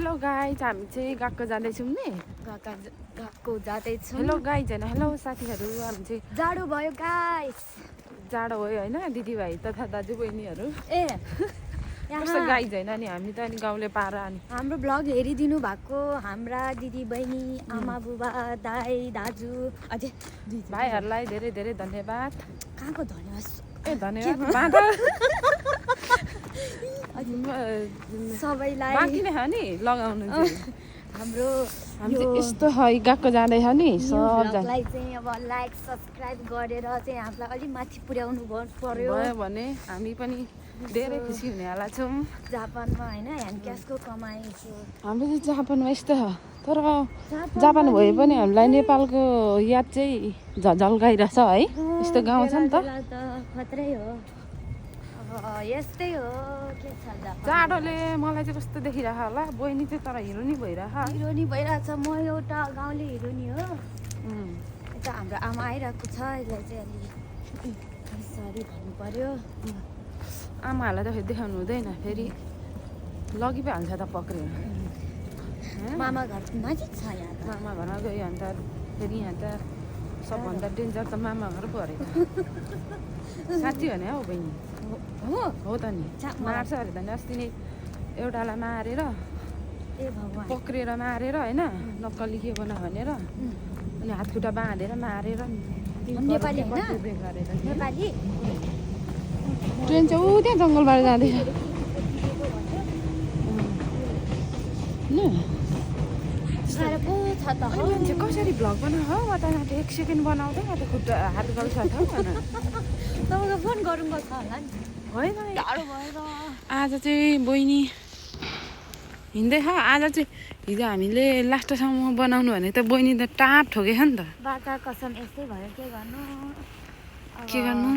Hello guys, हामी चाहिँ गएको जाँदैछौँ नि। गएको जाँदैछौँ। हेलो गाइज होइन, हेलो साथीहरू। हामी चाहिँ जाडो भयो गाइस। जाडो भयो होइन दिदीभाइ तथा दाजुबहिनीहरू। ए कस्तो गाइज होइन नि, हामी त अनि गाउँले पारा अनि हाम्रो ब्लग हेरिदिनु भएको हाम्रा दिदी बहिनी आमा बुबा दाई दाजु अझै भाइहरूलाई धेरै धेरै धन्यवाद। कहाँको धन्यवाद? ए धन्यवाद सबैलाई बाँकी नै हो नि लगाउनु चाहिँ। हाम्रो हामी चाहिँ यस्तो है गएको जाँदैछ नि सबलाई चाहिँ अब लाइक सब्सक्राइब गरेर चाहिँ हामीलाई अलिक माथि पुर्याउनु पर्यो भने हामी पनि धेरै खुसी हुनेवाला छौँ। जापानमा होइन ह्यान्ड क्यासको कमाइ हाम्रो चाहिँ जापानमा यस्तो हो, तर जापान भए पनि हामीलाई नेपालको याद चाहिँ झल्काइरहेछ है। यस्तो गाउँ छ नि त। खत्रै हो, यस्तै हो। के छ जाडोले मलाई चाहिँ कस्तो देखिरहेको होला, बहिनी चाहिँ तर हिरोनी भइरहेको। हिरोनी भइरहेछ। म एउटा गाउँले हिरोनी हो। यता हाम्रो आमा आइरहेको छ। यसलाई चाहिँ अलि सरी भन्नु पर्यो। आमाहरूलाई त फेरि देखाउनु हुँदैन, फेरि लगि पो हाल्छ त पक्रेर। मामा घर नजिक छ यहाँ। मामा घरमा गयो अन्त फेरि यहाँ त सबभन्दा डेन्जर त मामा घर पो अरे। साँच्ची भने हौ बहिनी, हो त नि। मार्छ अरे त नि। अस्ति नै एउटालाई मारेर पक्रेर मारेर होइन, नक्कली के बना भनेर अनि हात खुट्टा बाँधेर मारेर नेपाली नेपाली ट्रेन चाहिँ ऊ त्यहाँ जङ्गलबाट जाँदैछ। मान्छे कसरी भ्लग बनाऊ हो? त एक सेकेन्ड बनाउँदैन त खुट्टा हात गल्छ त तपाईँको फोन गरौँको छ होला नि। होइन टाढो भएर आज चाहिँ बहिनी हिँड्दैछ। आज चाहिँ हिजो हामीले लास्टसम्म बनाउनु भने त बहिनी त टाप ठोकेछ नि त। बाटा कसम यस्तै भयो। के गर्नु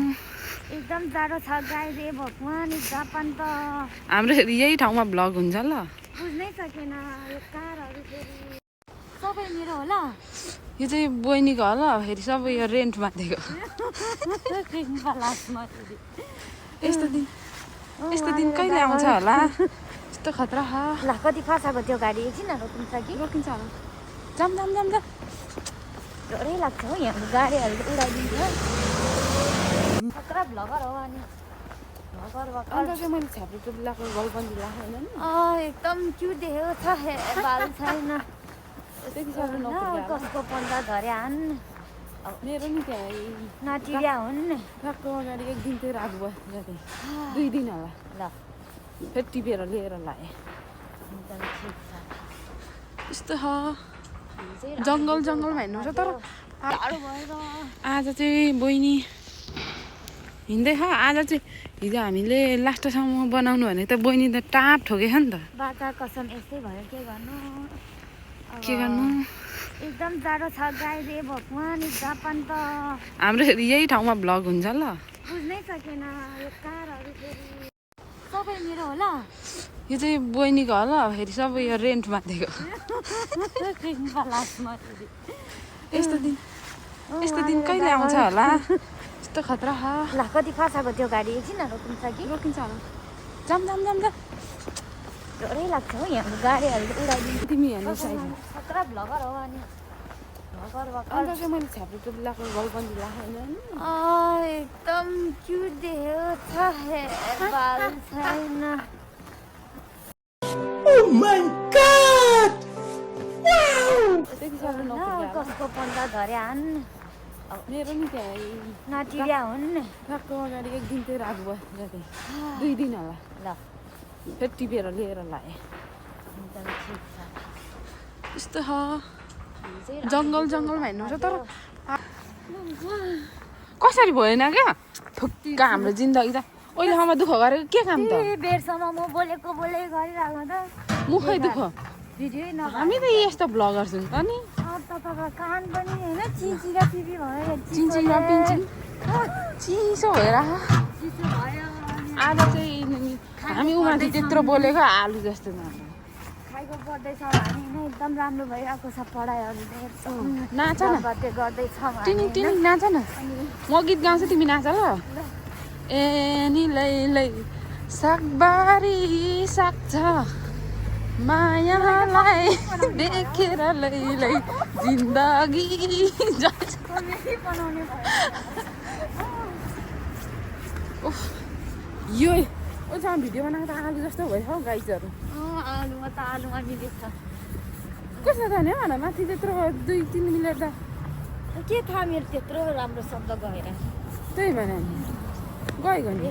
एकदम जाडो छ गाई रे भगवान्। जापान त हाम्रो यही ठाउँमा भ्लग हुन्छ ल। बुझ्नै सकेन यो कारहरू फेरि सबै मेरो होला। यो चाहिँ बहिनीको होला, फेरि सबै यो रेन्टमा दिएको। यस्तो दिन कहिले आउँछ होला? यस्तो खतरा ल कति फसाएको त्यो गाडी एकछिन रोकिन्छ कि रोकिन्छ होला। जाम जाम जाम जाम डरै लाग्छ हो यहाँ गाडीहरू उडाइदिन्छ। खतरा भ्लगर हो अनि अन्त चाहिँ मैले छ्याप्री टोपी लगाएको गल्पन्जी लगाएको होइन नि। एकदम क्युट देखेको छ। बाल छैन त्यति साह्रो कसको पन्जा झर्या हुन्। मेरो नि त्यहाँ नटिरिया हुन्। गएको अगाडि एक दिन चाहिँ रात बसेर थिएँ, 2 दिन होला। ल फेरि टिपेर लिएर लाएँ। एकदम ठिक छ। यस्तो जङ्गल जङ्गलमा हिँड्नुपर्छ। तर आज चाहिँ बहिनी हिँड्दैछ। आज चाहिँ हिजो हामीले लास्टसम्म बनाउनु भने त बहिनी त टाप ठोकेछ नि त। बाटा कसम यस्तै भयो। के गर्नु एकदम जाडो छ गाई रे भगवान्। जापान त हाम्रो यही ठाउँमा भ्लग हुन्छ ल। बुझ्नै सकेन यो कारहरू फेरि सबै मेरो होला। यो चाहिँ बहिनीको होला, फेरि सबै यो रेन्टमा दिएको। यस्तो दिन कहिले आउँछ होला? यस्तो खतरा ल कति फसाएको त्यो गाडी एकछिन रोकिन्छ कि रोकिन्छ होला। जाम जाम जाम जाम डरै लाग्छ हो यहाँ गाडीहरू उडाइदिन्छ। तिमी हेर्नु साइज खतरा भ्लगर हो अनि अन्त चाहिँ मैले छ्याप्री टोपी लगाएको गल्पन्जी लगाएको होइन नि। एकदम क्युट देखेको छ। बाल छैन। त्यति साह्रो कसको पन्जा झर्या हुन्। मेरो नि त्यहाँ नटिरिया हुन्। गएको अगाडि एक दिन चाहिँ रात बसेर थिएँ, 2 दिन होला। ल फेरि टिपेर लिएर लाएँ। एकदम ठिक छ। यस्तो जङ्गल जङ्गलमा हिँड्नुपर्छ। तर कसरी भएन क्या थुक्का हाम्रो जिन्दगी त। अहिलेसम्म दुःख गरेको के काम त? बेरसम्म म बोलेको गरिरहेको त मुखै दुःख। भिडियो हामी त यस्तो भ्लगर छौँ त नि। तपाईँको कान पनि होइन चिचिरा चिपी भयो। चिन्चिङमा पिन्चिङ चिसो भएर चिसो भयो। आज चाहिँ हामी उमाथि त्यत्रो बोलेको आलु जस्तो खाइको पढ्दैछ भने एकदम राम्रो भइरहेको छ पढाइहरू। नाच न गर्दैछ तिमी नाच न। म गीत गाउँछु तिमी नाच ल। ए नि लै सागबारी साग छ मायालाई देखेर लैलै जिन्दगी जान्छ। उफ, यो ओछामा भिडियो बनाएको त आलु जस्तो भयो हौ गाइजहरू। आलुमा त आलुमा मिलेछ। कस्तो त नि हौ माथि त्यत्रो 2-3 मिनट त के थाहा मेरो त्यत्रो राम्रो शब्द गएर। त्यही भने गएको नि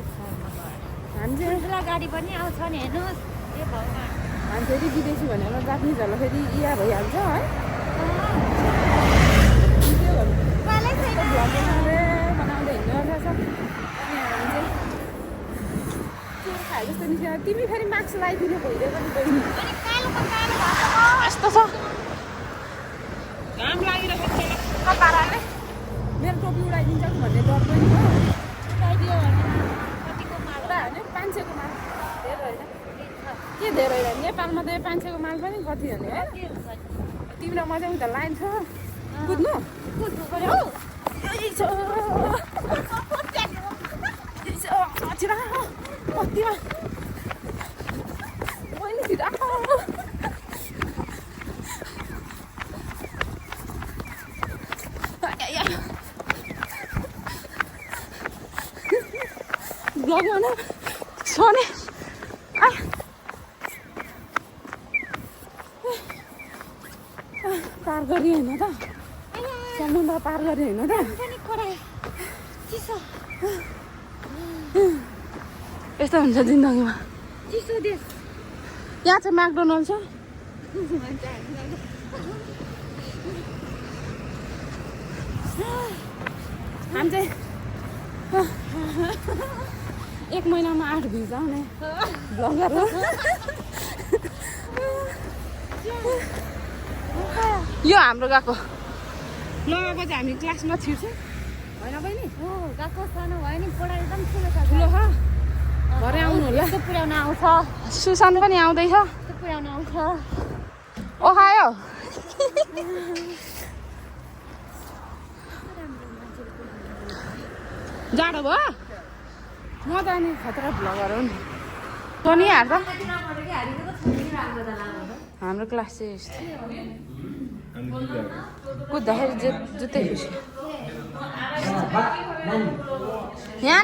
हामी चाहिँ ठुला गाडी पनि आउँछ नि हेर्नुहोस्। ए भगवान्, हामी फेरि विदेशी भनेर जापानिजहरूलाई फेरि इया भइहाल्छ है। बनाउँदै हिँड्नु छ। खाए जस्तो निस्क्यो। तिमी फेरि मास्क लगाइदिनु भइदिएको नि बहिनी। यस्तो छ घाम लागिरहेको छैन पाराले। मेरो टोपी उडाइदिन्छ कि भन्ने डर पनि हो। उडाइदियो भने कतिको माल होइन 500को माल धेरै होइन के धेरै होइन। नेपालमा त 500को माल पनि कति हो नि है। तिम्रो मजा उता लाइन छ कुद्नु पर्यो। कतिमा बहिनी छिटो ब्लगमा न सोने पार गरी होइन त समुद्र पार गरी होइन त। यस्तो हुन्छ जिन्दगीमा। चिसो देश यहाँ चाहिँ म्याकडोनल्ड छ। हामी चाहिँ 1 महिनामा 8 भिजा आउने ब्लगर हो। यो हाम्रो गएको लगाएको चाहिँ हामी क्लासमा छिर्छौँ होइन बहिनी। गएको सानो भयो नि पढाइ एकदम ठुलो छ। ठुलो छ भरे आउनु होला। त्यो पुर्याउन आउँछ। सुसान पनि आउँदैछ। त्यो पुर्याउन आउँछ। ओहायो जाडो भयो। म त अनि खतरा भ्लगर हो नि। सोनी हार्छ हाम्रो क्लास चाहिँ यस्तो कुद्दाखेरि जुत्तै खुसी यहाँ